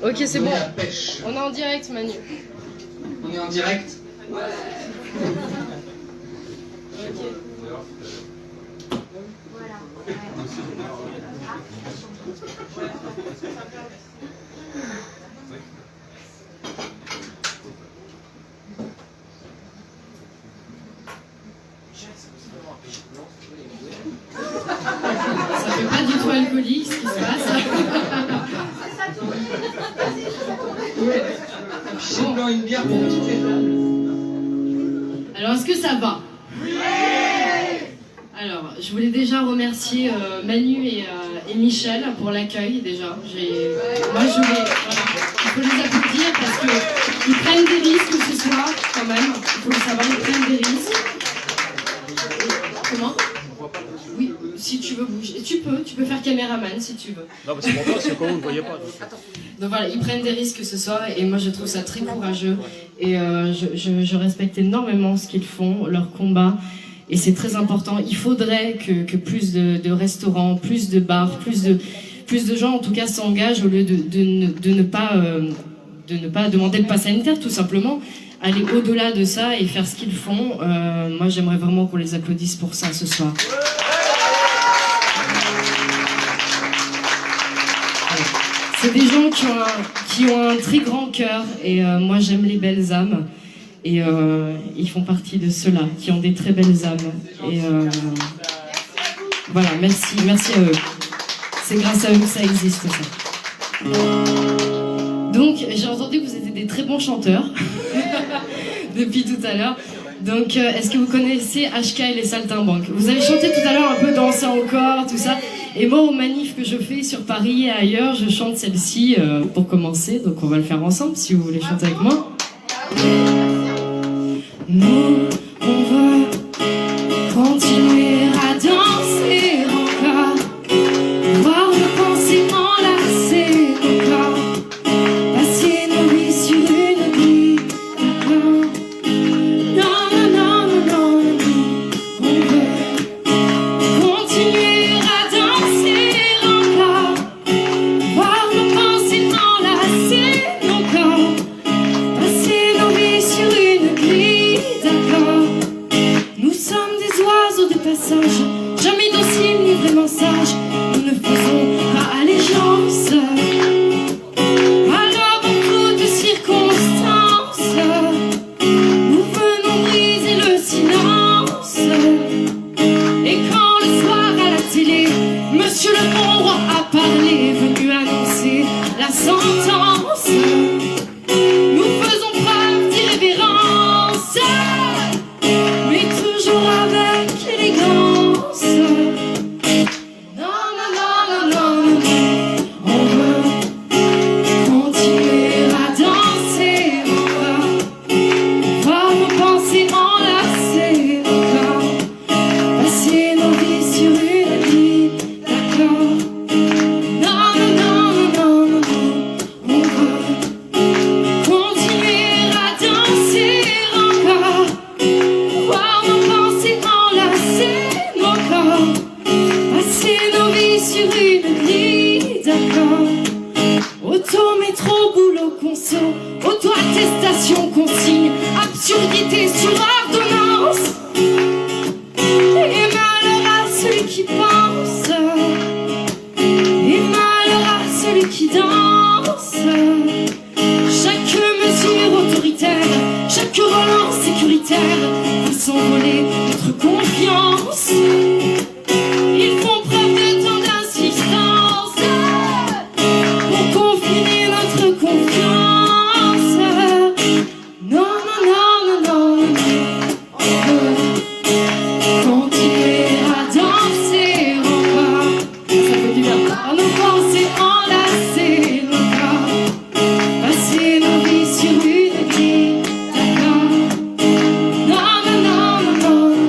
Ok, c'est bon. La pêche. On est en direct, Manu. On est en direct. Ok. Ça fait pas du tout alcoolique ce qui se passe. J'ai blanc une bière pour toutes les tables. Alors, est-ce que ça va? Oui. Alors, je voulais déjà remercier Manu et Michel pour l'accueil déjà. Moi, je voulais... Voilà. Il faut les applaudir parce qu'ils prennent des risques ce soir, quand même. Il faut le savoir, ils prennent des risques. Comment? Oui, si tu veux bouger. Tu peux faire caméraman si tu veux. Non, mais c'est pour toi, c'est quand vous ne voyez pas. Donc voilà, ils prennent des risques ce soir et moi je trouve ça très courageux et je respecte énormément ce qu'ils font, leur combat et c'est très important. Il faudrait que plus de restaurants, plus de bars, plus de gens en tout cas s'engagent au lieu de ne pas demander le pass sanitaire tout simplement. Aller au-delà de ça et faire ce qu'ils font. Moi j'aimerais vraiment qu'on les applaudisse pour ça ce soir. C'est des gens qui ont un très grand cœur et moi j'aime les belles âmes et ils font partie de ceux-là qui ont des très belles âmes et voilà, merci à eux. C'est grâce à eux que ça existe ça. Donc j'ai entendu que vous étiez des très bons chanteurs depuis tout à l'heure. Donc est-ce que vous connaissez HK et les Saltimbanques? Vous avez chanté tout à l'heure un peu Danser encore, tout ça. Et moi, aux manifs que je fais sur Paris et ailleurs, je chante celle-ci pour commencer. Donc on va le faire ensemble si vous voulez chanter avec moi. Nous, on va continuer à danser encore, voir nos pensées enlacer nos corps, passer nos vies sur une grille. Non, non, non, non, non, non, on veut continuer à danser encore, voir nos pensées enlacer nos corps, passer nos vies sur une grille d'accord. Nous sommes des oiseaux de passage, jamais dociles ni vraiment sages. Nous ne faisons pas allégeance à l'homme en toute circonstance. Nous venons briser le silence. Et quand le soir à la télé, Monsieur le bon roi a parlé, venu annoncer la sentence, nous faisons preuve d'irrévérence, mais toujours avec élégance. Non, non, non, non, non, non, on veut continuer à danser encore, voir nos pensées enlacer nos corps, passer nos vies sur une grille d'accord. Non, non, non, non, non, non, on veut continuer à danser encore, voir nos pensées enlacer nos corps, passer nos vies sur une grille d'accord. Auto, métro, boulot, conso, auto-attestation, consigne, absurdité sur ordonnance. Et malheur à celui qui pense, et malheur à celui qui danse. Chaque mesure autoritaire, chaque relance sécuritaire va s'envoler notre confiance. Ils font preuve de tant d'insistance pour confiner notre confiance. Non, non, non, non, non, non, on veut continuer à danser encore. Ça fait du bien. Par nos pensées enlacer nos corps, passer nos vies sur une grille d'accord. Non, non, non, non, non,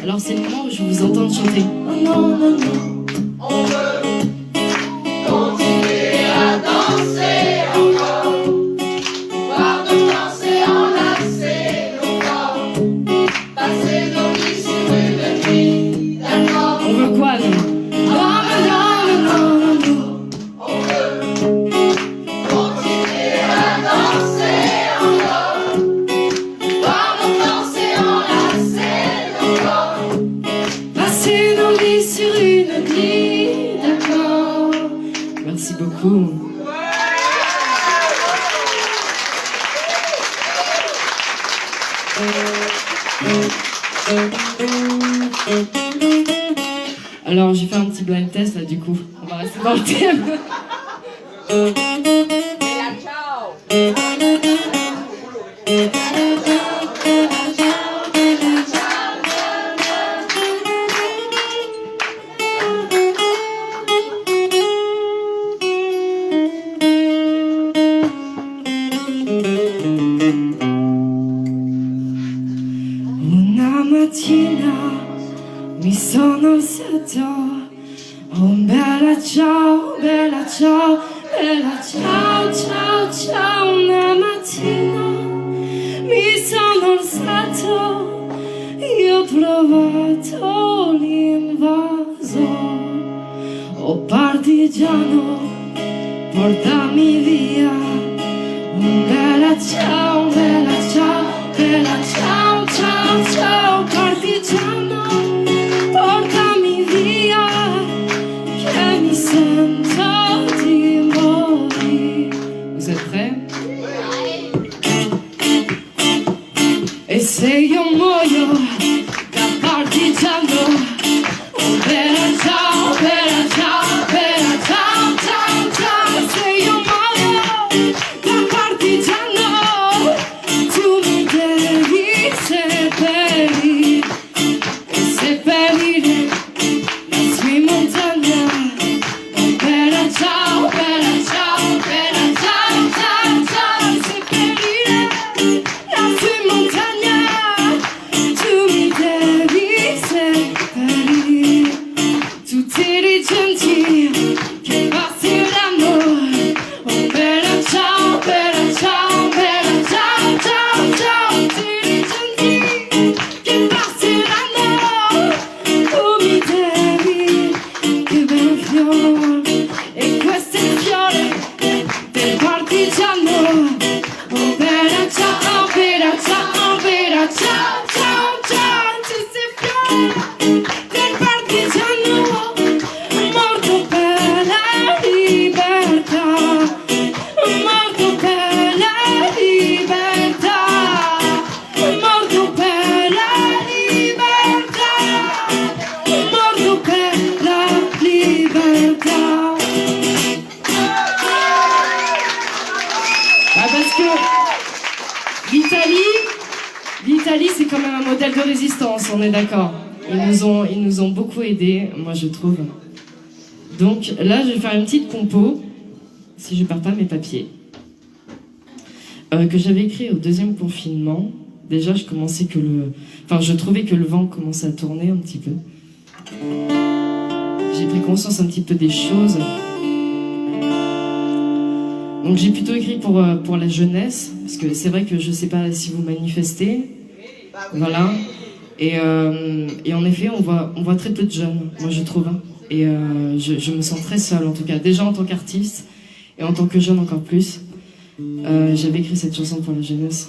Alors c'est le moment où je vous entends chanter. Oh non, non, non. On veut continuer à danser encore, voir nos danser enlacer nos corps, passer nos vies sur une nuit d'accord. On veut quoi là? Non, non, non, non, non. On veut continuer à danser encore, voir nos danser enlacer nos corps. Passer nos vies sur une grille d'accord. Merci beaucoup. Alors j'ai fait un petit blind test là du coup. On va rester dans le thème. Una mattina mi sono alzato, oh bella ciao, bella ciao, bella ciao, ciao, ciao. Una mattina mi sono alzato, io ho trovato l'invaso, oh partigiano, portami via, oh bella ciao, bella ciao, bella ciao, ciao, ciao, partigiano, portami via, che mi sento di morire. Vous êtes prêts? E se io muoio da partigiano, oh bella ciao, bella ciao, bella ciao, ciao, ciao. Se io muoio da partigiano, tu mi devi seppellire, e seppellire la sua montagna. Oh bella ciao, bella ciao, bella ciao, ciao, ciao. Seppellire la sua montagna, tu mi devi seppellire. Tutti i genti che passeranno, oh bella ciao, bella ciao, bella ciao, ciao, ciao. Tutti i genti che passeranno, tu mi devi, che bel fiore, e questo è il fiore del partigiano. Oh bella ciao, bella ciao, bella ciao, ciao, ciao. Questo è il fiore del partigiano, morto per la libertà, morto per la libertà, morto per la libertà, morto per la libertà. Ah, parce que l'Italie c'est quand même un modèle de résistance, on est d'accord. Ils nous ont beaucoup aidés, moi je trouve. Donc là je vais faire une petite compo, si je perds pas mes papiers, que j'avais écrit au deuxième confinement. Déjà je trouvais que le vent commençait à tourner un petit peu. J'ai pris conscience un petit peu des choses. Donc j'ai plutôt écrit pour la jeunesse, parce que c'est vrai que je sais pas si vous manifestez, voilà. Et en effet, on voit très peu de jeunes, moi je trouve. Et je me sens très seule en tout cas, déjà en tant qu'artiste, et en tant que jeune encore plus. J'avais écrit cette chanson pour la jeunesse.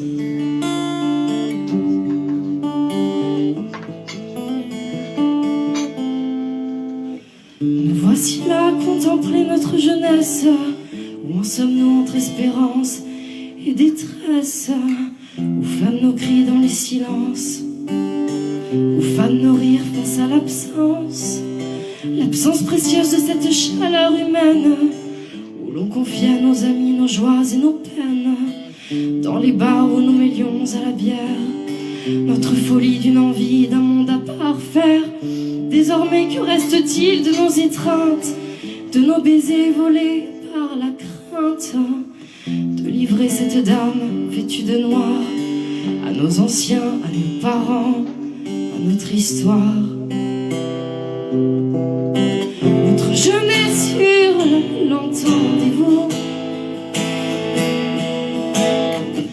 Nous voici là, contempler notre jeunesse. Où en sommes-nous entre espérance et détresse? Où flânent nos cris dans les silences? Où fanent nos rires face à l'absence? L'absence précieuse de cette chaleur humaine, où l'on confie à nos amis nos joies et nos peines. Dans les bars où nous mêlions à la bière notre folie d'une envie d'un monde à parfaire. Désormais que reste-t-il de nos étreintes, de nos baisers volés par la crainte, de livrer cette dame vêtue de noir à nos anciens, à nos parents, à notre histoire, notre jeunesse hurle, l'entendez-vous?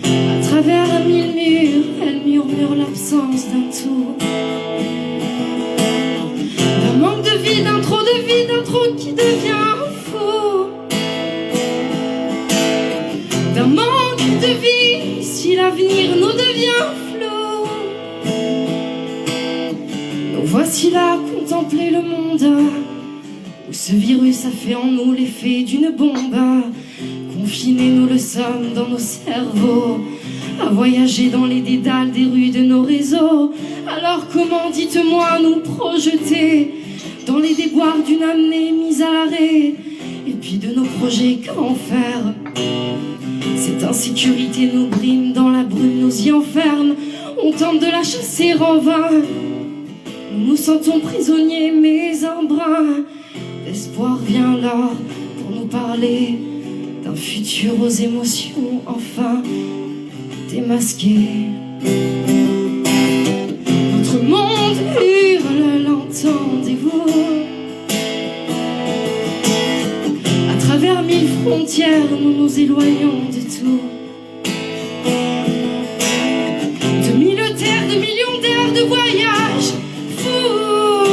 À travers 1000 murs, elle murmure l'absence d'un tout, d'un manque de vie, d'un trop qui devient fou, d'un manque de vie si l'avenir nous devient flou. Nous voici là contempler le monde où ce virus a fait en nous l'effet d'une bombe. Confinés nous le sommes dans nos cerveaux, à voyager dans les dédales des rues de nos réseaux. Alors comment, dites-moi, nous projeter dans les déboires d'une amenée mise à l'arrêt? Et puis de nos projets, qu'en faire? Cette insécurité nous brime, dans la brume nous y enferme. On tente de la chasser en vain, nous nous sentons prisonniers, mais un brin d'espoir vient là pour nous parler d'un futur aux émotions enfin démasquées. Notre monde hurle, l'entendez-vous? À travers 1000 frontières, nous nous éloignons de tout. De 1000 terres, de millions d'airs de voyage fous.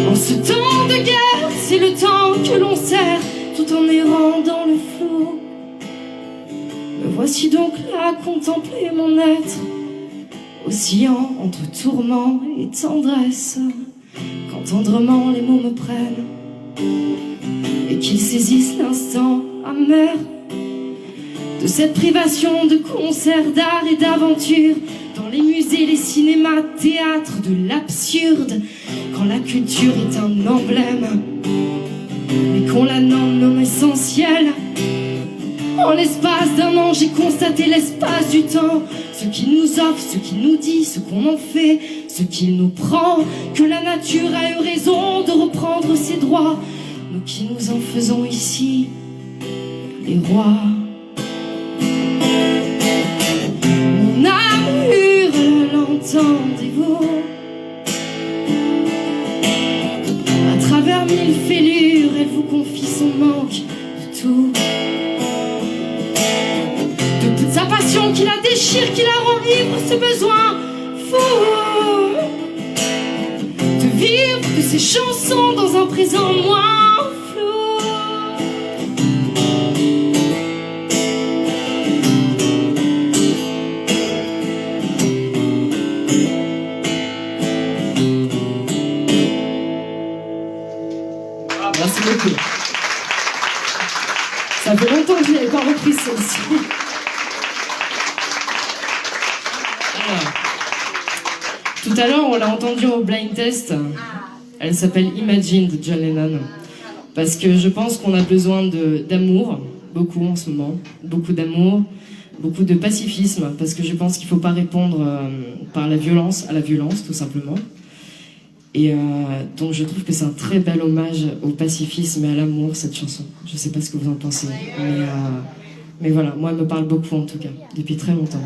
En ce temps de guerre, c'est le temps que l'on sert, tout en errant dans le flou. Me voici donc là contempler mon être, oscillant entre tourment et tendresse, quand tendrement les mots me prennent et qu'ils saisissent l'instant amer de cette privation de concerts, d'art et d'aventure, dans les musées, les cinémas, théâtres de l'absurde, quand la culture est un emblème mais qu'on la nomme essentiel. En l'espace d'un an, j'ai constaté l'espace du temps, ce qu'il nous offre, ce qu'il nous dit, ce qu'on en fait, ce qu'il nous prend, que la nature a eu raison de reprendre ses droits, nous qui nous en faisons ici les rois. Mon âme hurle, l'entendez-vous? À travers 1000 fêlures, elle vous confie son manque de tout, de sa passion qui la déchire, qui la rend ivre, ce besoin fou de vivre de ses chansons dans un présent moins flou. Merci beaucoup. Ça fait longtemps que je n'avais pas repris celle-ci. Tout à l'heure, on l'a entendue au blind test. Elle s'appelle Imagine de John Lennon. Parce que je pense qu'on a besoin d'amour, beaucoup en ce moment. Beaucoup d'amour, beaucoup de pacifisme. Parce que je pense qu'il ne faut pas répondre par la violence à la violence, tout simplement. Et donc je trouve que c'est un très bel hommage au pacifisme et à l'amour, cette chanson. Je ne sais pas ce que vous en pensez. Mais voilà, moi elle me parle beaucoup en tout cas, depuis très longtemps.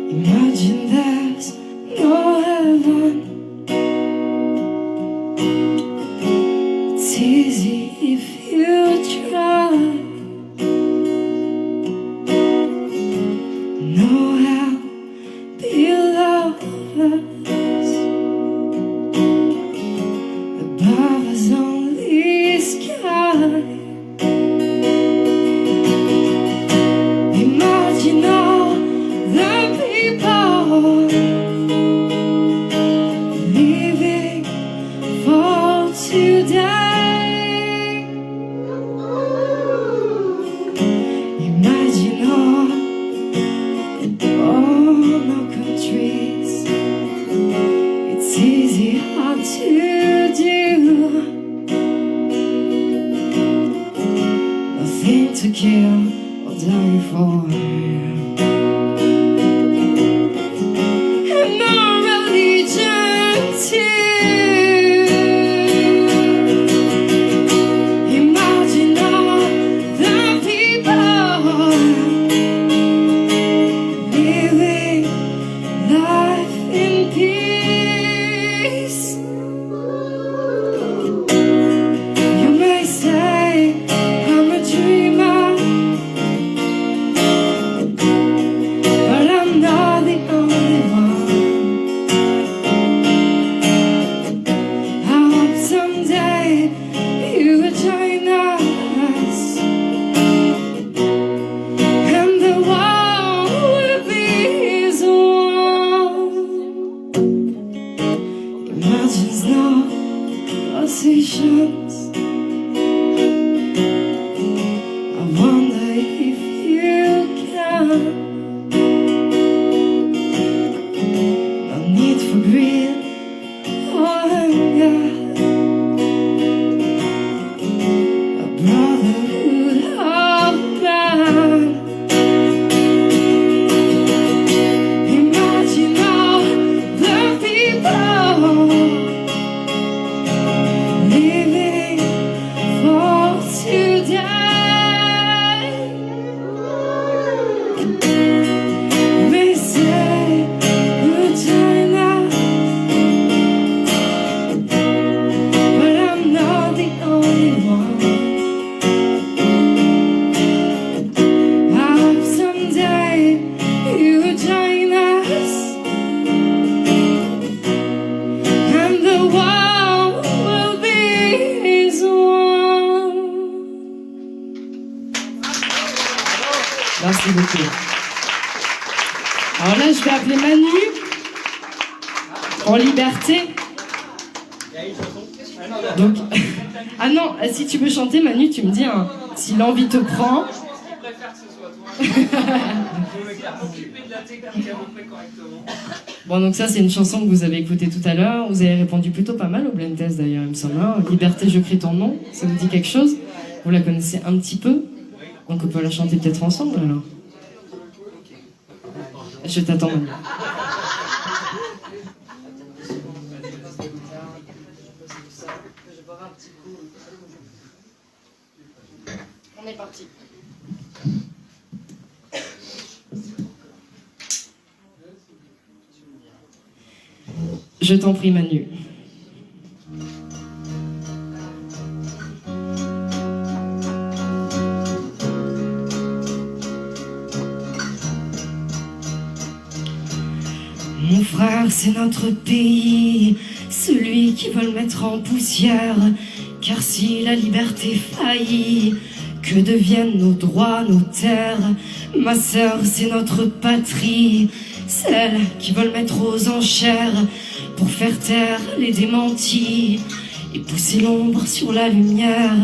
Imagine there's no heaven. It's easy if you try. nothing to kill or die for. And no religion too. Imagine all the people living life in peace. You may say I'm a dreamer, but I'm not the only one. I hope someday you will join us, and the world will be as one. Imagines no possessions. I wonder if you can. No need for greed or anger. A brotherhood of man. Imagine all the people living for today. May say we'll join us, but I'm not the only one. I hope someday you will join us, and the world will be as one. Merci beaucoup. Alors là, je vais appeler Manu en liberté. Donc, ah non, si tu veux chanter, Manu, tu me dis hein, si l'envie te prend. Je préfère que ce soit toi. Je me garde occupé de la technique à peu près correctement. Bon, donc ça, c'est une chanson que vous avez écoutée tout à l'heure. Vous avez répondu plutôt pas mal au blind test d'ailleurs, il me semble. Hein. Liberté, je crie ton nom. Ça vous dit quelque chose? Vous la connaissez un petit peu? Donc on peut la chanter peut-être ensemble alors. Je t'attends, Manu. On est parti. Je t'en prie, Manu. Mon frère, c'est notre pays, celui qui veut le mettre en poussière. Car si la liberté faillit, que deviennent nos droits, nos terres? Ma sœur, c'est notre patrie, celle qui veut le mettre aux enchères pour faire taire les démentis et pousser l'ombre sur la lumière.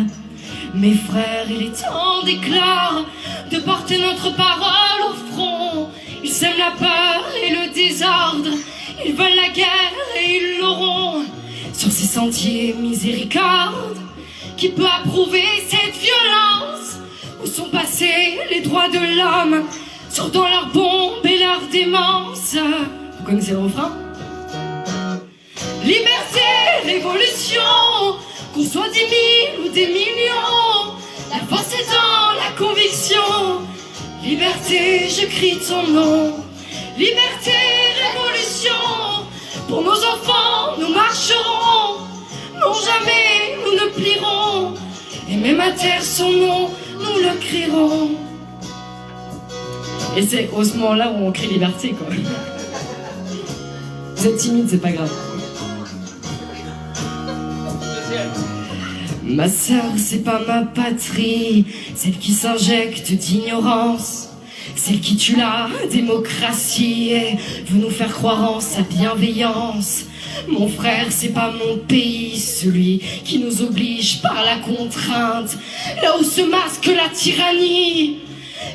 Mes frères, il est temps d'éclore, de porter notre parole au front. Ils sèment la peur et le désordre, ils veulent la guerre et ils l'auront. Sur ces sentiers miséricorde, qui peut approuver cette violence? Où sont passés les droits de l'homme, sur dans leurs bombes et leur démence? Vous connaissez le refrain? Liberté, révolution, qu'on soit 10 000 ou des millions, la force est dans la conviction. Liberté, je crie ton nom. Liberté, révolution, pour nos enfants, nous marcherons. Non, jamais nous ne plierons, et même à terre son nom, nous le crierons. Et c'est au ce moment-là où on crie liberté, quoi. Vous êtes timide, c'est pas grave. Ma sœur, c'est pas ma patrie, celle qui s'injecte d'ignorance, celle qui tue la démocratie et veut nous faire croire en sa bienveillance. Mon frère, c'est pas mon pays, celui qui nous oblige par la contrainte, là où se masque la tyrannie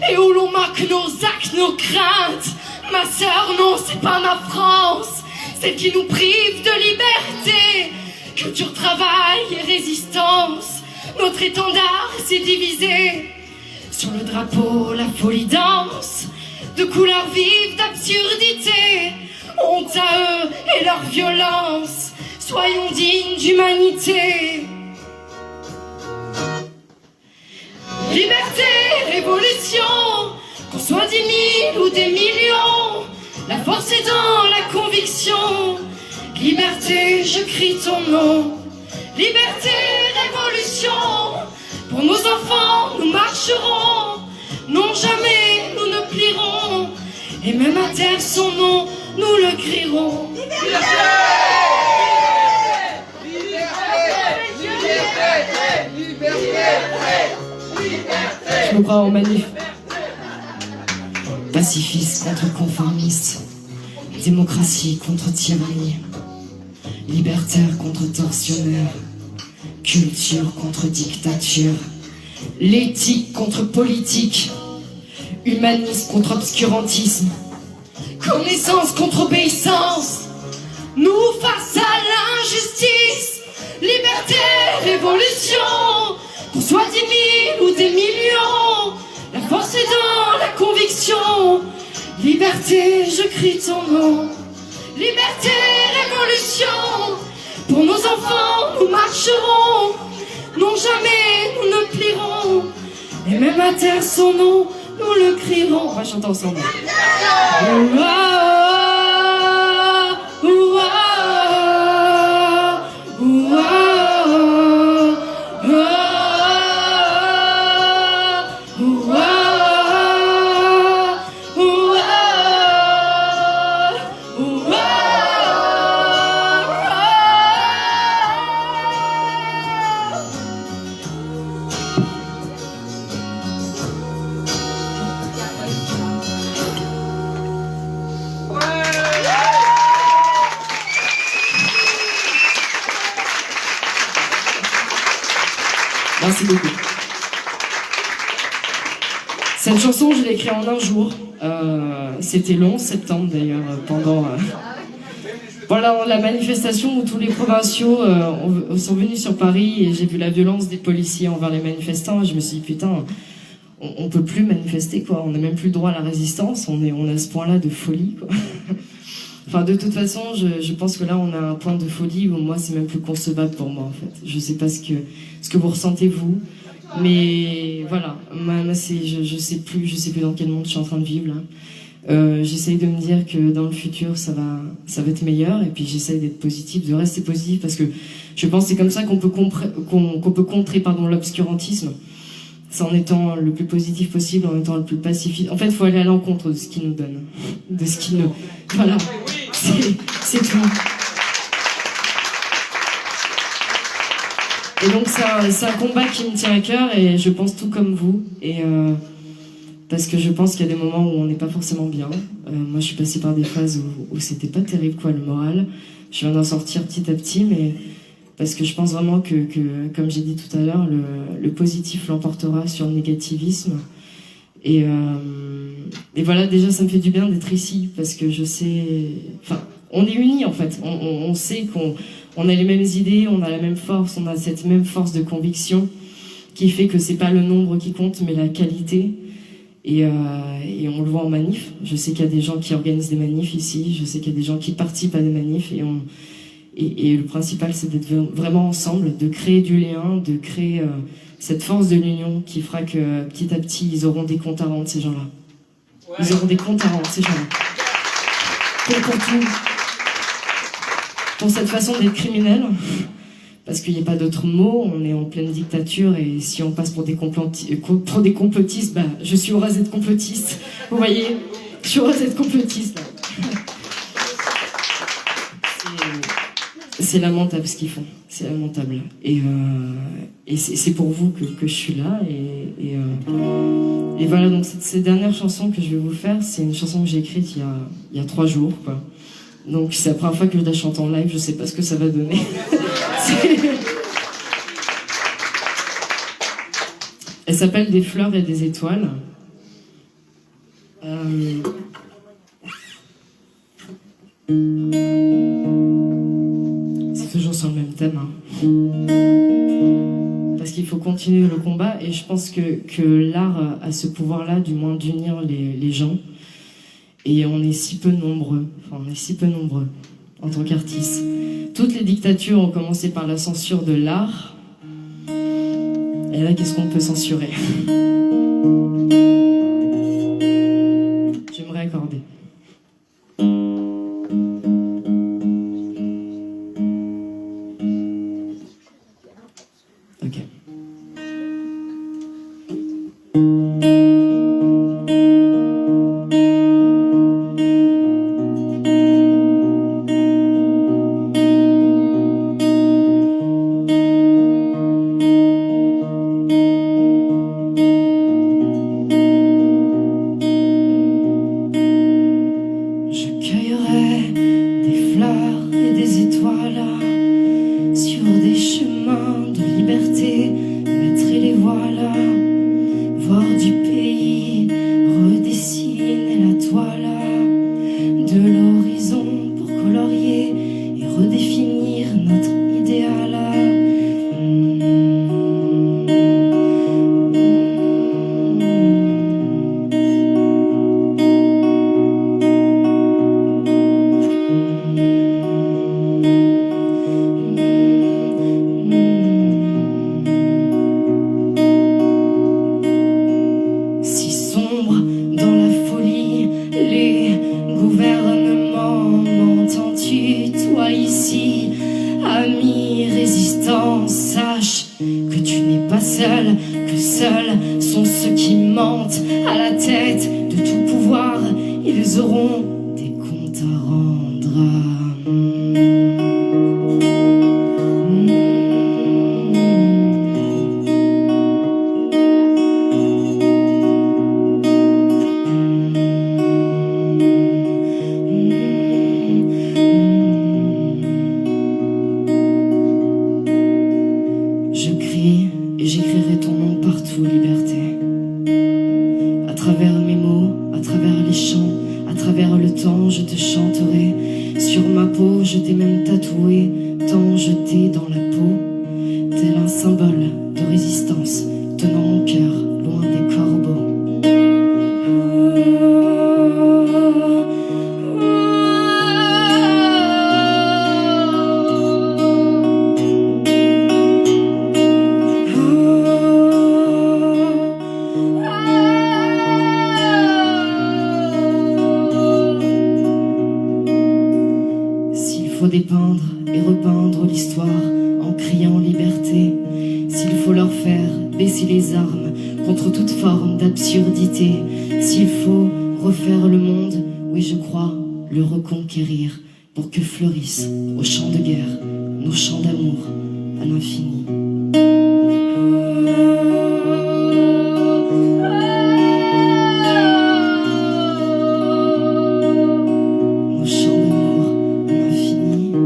et où l'on moque nos actes, nos craintes. Ma sœur, non, c'est pas ma France, celle qui nous prive de liberté, culture, travail et résistance. Notre étendard s'est divisé Sur le drapeau, la folie danse, de couleurs vives, d'absurdité. Honte à eux et leur violence, soyons dignes d'humanité. Liberté, révolution, qu'on soit 10 000 ou des millions, la force est dans la conviction. Liberté, je crie ton nom. Liberté, révolution, pour nos enfants, nous marcherons. Non, jamais nous ne plierons, et même à terre son nom, nous le crierons. Je me crois en manif. Pacifiste contre conformiste, démocratie contre tyrannie, libertaire contre tortionnaire, culture contre dictature, l'éthique contre politique, humanisme contre obscurantisme, connaissance contre obéissance. Nous face à l'injustice, liberté, révolution, qu'on soit 10 000 ou des millions, la force est dans la conviction. Liberté, je crie ton nom. Liberté, révolution, pour nos enfants, nous marcherons. Non, jamais nous ne plierons, et même à terre son nom, nous le crierons. On va chanter ensemble. Merci beaucoup. Cette chanson, je l'ai écrite en un jour. C'était le 11 septembre d'ailleurs, pendant voilà, la manifestation où tous les provinciaux sont venus sur Paris, et j'ai vu la violence des policiers envers les manifestants. Et je me suis dit, putain, on peut plus manifester, quoi. On n'a même plus le droit à la résistance. On est à ce point-là de folie, quoi. Enfin, de toute façon, je pense que là, on a un point de folie où moi, c'est même plus concevable pour moi, en fait. Je sais pas ce que vous ressentez, vous. Mais voilà, moi je sais plus dans quel monde je suis en train de vivre, là. J'essaye de me dire que dans le futur, ça va être meilleur. Et puis, j'essaye d'être positif, de rester positif, parce que je pense que c'est comme ça qu'on peut contrer l'obscurantisme. C'est en étant le plus positif possible, en étant le plus pacifiste. En fait, il faut aller à l'encontre de ce qu'ils nous donnent. De ce qu'ils nous... Voilà. C'est tout. Et donc, c'est un combat qui me tient à cœur, et je pense tout comme vous. Et parce que je pense qu'il y a des moments où on n'est pas forcément bien. Moi, je suis passée par des phases où c'était pas terrible, quoi, le moral. Je viens d'en sortir petit à petit, mais... Parce que je pense vraiment que comme j'ai dit tout à l'heure, le positif l'emportera sur le négativisme. Et voilà, déjà, ça me fait du bien d'être ici, parce que je sais... Enfin, on est unis, en fait. On sait qu'on a les mêmes idées, on a la même force, on a cette même force de conviction qui fait que c'est pas le nombre qui compte, mais la qualité. Et on le voit en manif. Je sais qu'il y a des gens qui organisent des manifs ici, je sais qu'il y a des gens qui participent à des manifs, et le principal, c'est d'être vraiment ensemble, de créer du lien, de créer cette force de l'union qui fera que petit à petit, ils auront des comptes à rendre, ces gens-là. Ils auront des comptes à rendre, ces gens-là. Pour tout. Pour cette façon d'être criminel, parce qu'il n'y a pas d'autre mot, on est en pleine dictature, et si on passe pour des complotistes, bah, je suis au rasé de complotiste. Vous voyez, je suis au rasé de complotiste, là. C'est lamentable ce qu'ils font, c'est lamentable. Et c'est pour vous que je suis là. Et voilà, donc cette dernière chanson que je vais vous faire, c'est une chanson que j'ai écrite il y a 3 jours, quoi. Donc c'est la première fois que je la chante en live, je sais pas ce que ça va donner. Elle s'appelle Des fleurs et des étoiles. C'est toujours sur le même thème, hein. Parce qu'il faut continuer. continuer le combat. Et je pense que l'art a ce pouvoir-là, du moins d'unir les gens. Et on est si peu nombreux, en tant qu'artistes. Toutes les dictatures ont commencé par la censure de l'art. Et là, qu'est-ce qu'on peut censurer? J'aimerais accorder. Ok. Reconquérir pour que fleurissent au champ de guerre nos chants d'amour à l'infini. Nos chants d'amour à l'infini.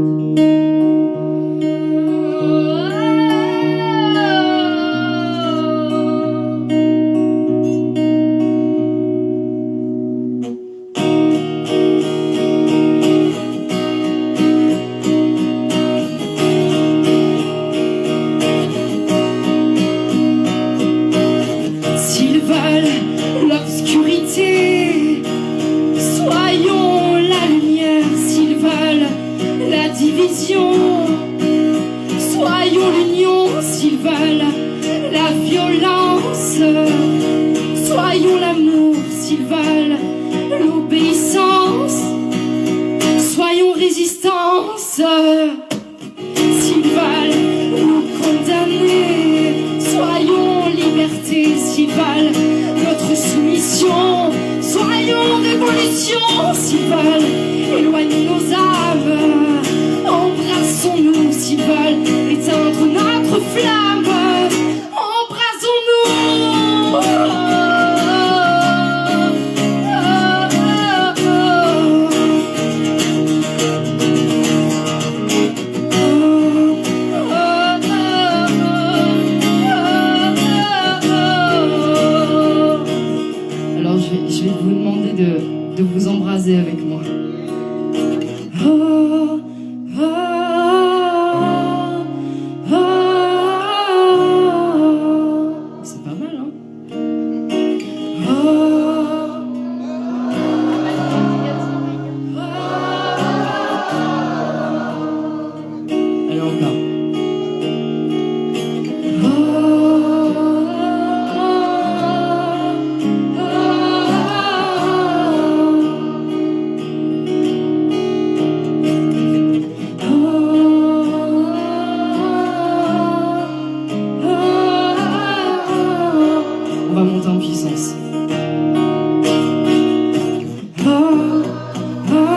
va monter en puissance. Oh, oh,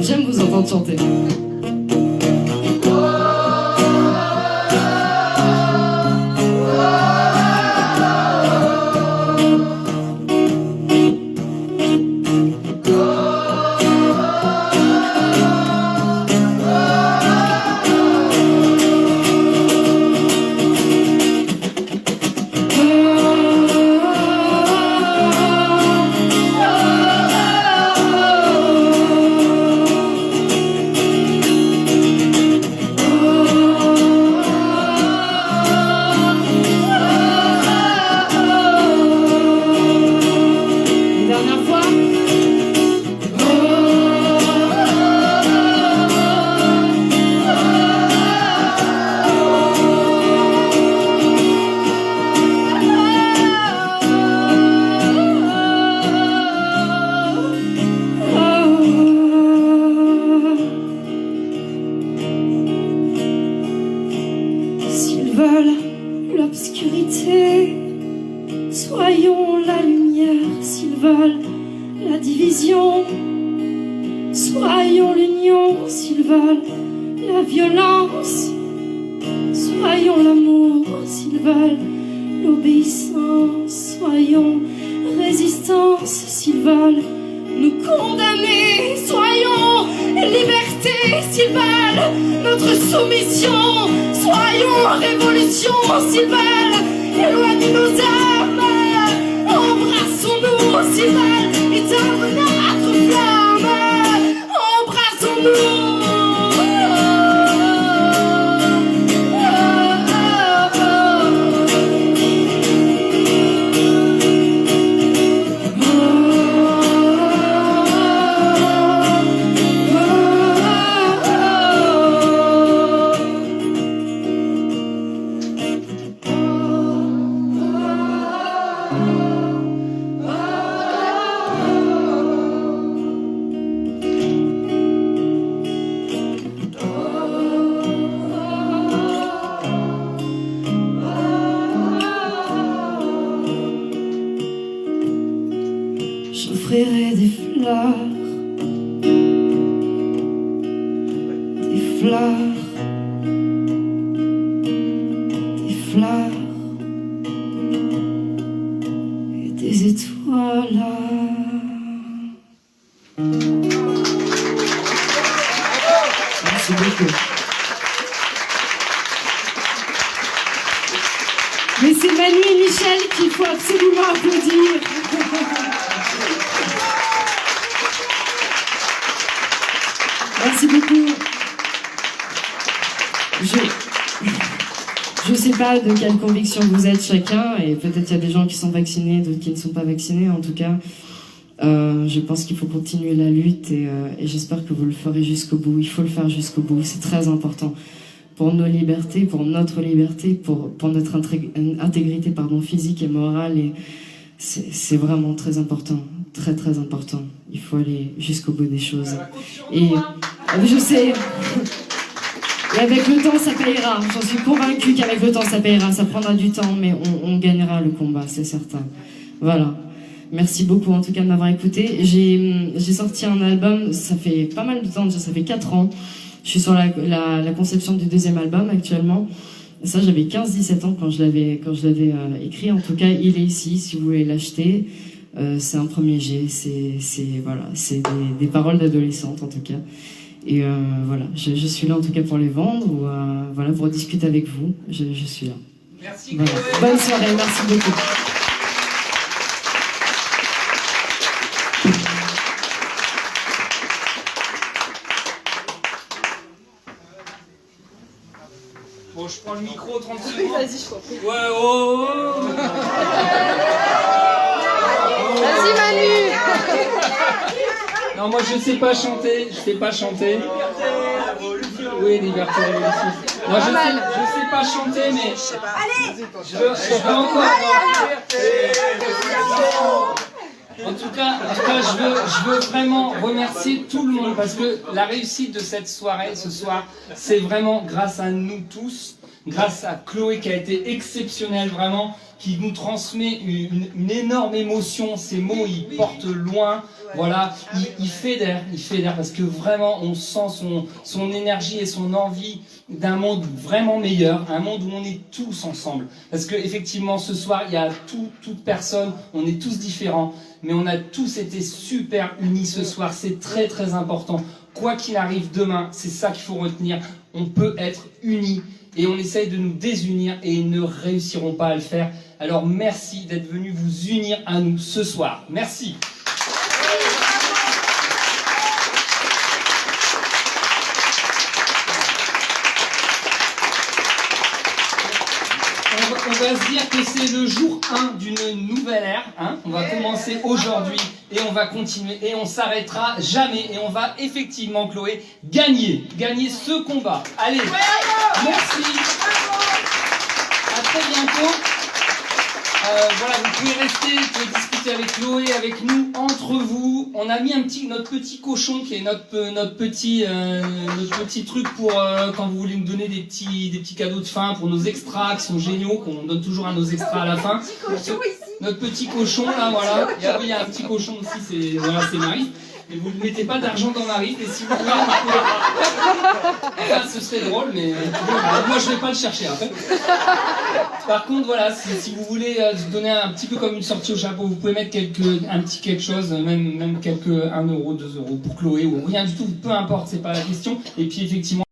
j'aime vous entendre chanter. S'ils veulent l'obscurité, soyons la lumière. S'ils veulent la division, soyons l'union. S'ils veulent la violence, soyons l'amour. S'ils veulent l'obéissance, soyons résistance. S'ils veulent nous condamner, soyons liberté. S'ils veulent notre soumission, soyons révolution. S'ils veulent éloigner nos âmes, embrassons-nous. S'ils veulent éteindre notre flamme, embrassons-nous. J'offrirai des fleurs, des fleurs, des fleurs et des étoiles. Merci beaucoup. Mais c'est Manu et Michel qu'il faut absolument applaudir. Merci beaucoup. Je sais pas de quelle conviction vous êtes chacun, et peut-être il y a des gens qui sont vaccinés, d'autres qui ne sont pas vaccinés. En tout cas, je pense qu'il faut continuer la lutte et j'espère que vous le ferez jusqu'au bout. Il faut le faire jusqu'au bout, c'est très important pour nos libertés, pour notre liberté, pour notre intégrité physique et morale. Et c'est vraiment très important, très très important. Il faut aller jusqu'au bout des choses. Et je sais, et avec le temps ça payera. J'en suis convaincue qu'avec le temps ça payera. Ça prendra du temps, mais on gagnera le combat, c'est certain. Voilà. Merci beaucoup en tout cas de m'avoir écouté. J'ai sorti un album, ça fait pas mal de temps déjà, ça fait 4 ans. Je suis sur la conception du deuxième album actuellement. Ça, j'avais 15-17 ans quand je l'avais écrit. En tout cas, il est ici si vous voulez l'acheter. C'est un premier jet, c'est des paroles d'adolescente en tout cas. Et voilà, je suis là en tout cas pour les vendre ou voilà, pour discuter avec vous. Je suis là. Merci. Voilà. Bonne soirée, merci beaucoup. Bon, je prends le micro 30 secondes. Vas-y, je t'en prie. Ouais, oh, oh. Vas-y, Manu. Non, moi je sais pas chanter, Oui, liberté révolution. Moi je sais pas chanter, mais je peux encore. tout cas, je veux vraiment remercier tout le monde parce que la réussite de cette soirée, ce soir, c'est vraiment grâce à nous tous, grâce à Chloé qui a été exceptionnelle vraiment, qui nous transmet une énorme émotion. Ces mots, ils portent loin. Voilà, il fédère parce que vraiment on sent son énergie et son envie d'un monde vraiment meilleur, un monde où on est tous ensemble. Parce que effectivement ce soir il y a toute personne, on est tous différents, mais on a tous été super unis ce soir. C'est très très important. Quoi qu'il arrive demain, c'est ça qu'il faut retenir. On peut être unis et on essaye de nous désunir et ils ne réussiront pas à le faire. Alors merci d'être venus vous unir à nous ce soir. Merci. On va se dire que c'est le jour 1 d'une nouvelle ère. Hein. On va commencer aujourd'hui et on va continuer et on s'arrêtera jamais. Et on va effectivement, Chloé, gagner ce combat. Allez, merci. À très bientôt. Voilà, vous pouvez rester, vous pouvez discuter avec Chloé, avec nous, entre vous. On a mis notre petit cochon qui est notre petit truc pour quand vous voulez nous donner des petits cadeaux de fin pour nos extras qui sont géniaux, qu'on donne toujours à nos extras à la fin. Notre petit cochon là, voilà. Et après il y a un petit cochon aussi, c'est Marie. Mais vous ne mettez pas d'argent dans Marie, et si vous voulez, enfin, ce serait drôle, mais moi je vais pas le chercher après. Par contre, voilà, si vous voulez donner un petit peu comme une sortie au chapeau, vous pouvez mettre un petit quelque chose, même 1 euro, 2 euros pour Chloé, ou rien du tout, peu importe, c'est pas la question. Et puis effectivement,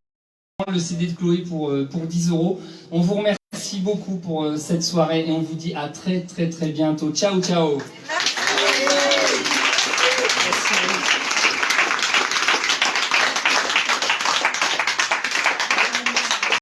le CD de Chloé pour 10 euros. On vous remercie beaucoup pour cette soirée et on vous dit à très très très bientôt. Ciao ciao.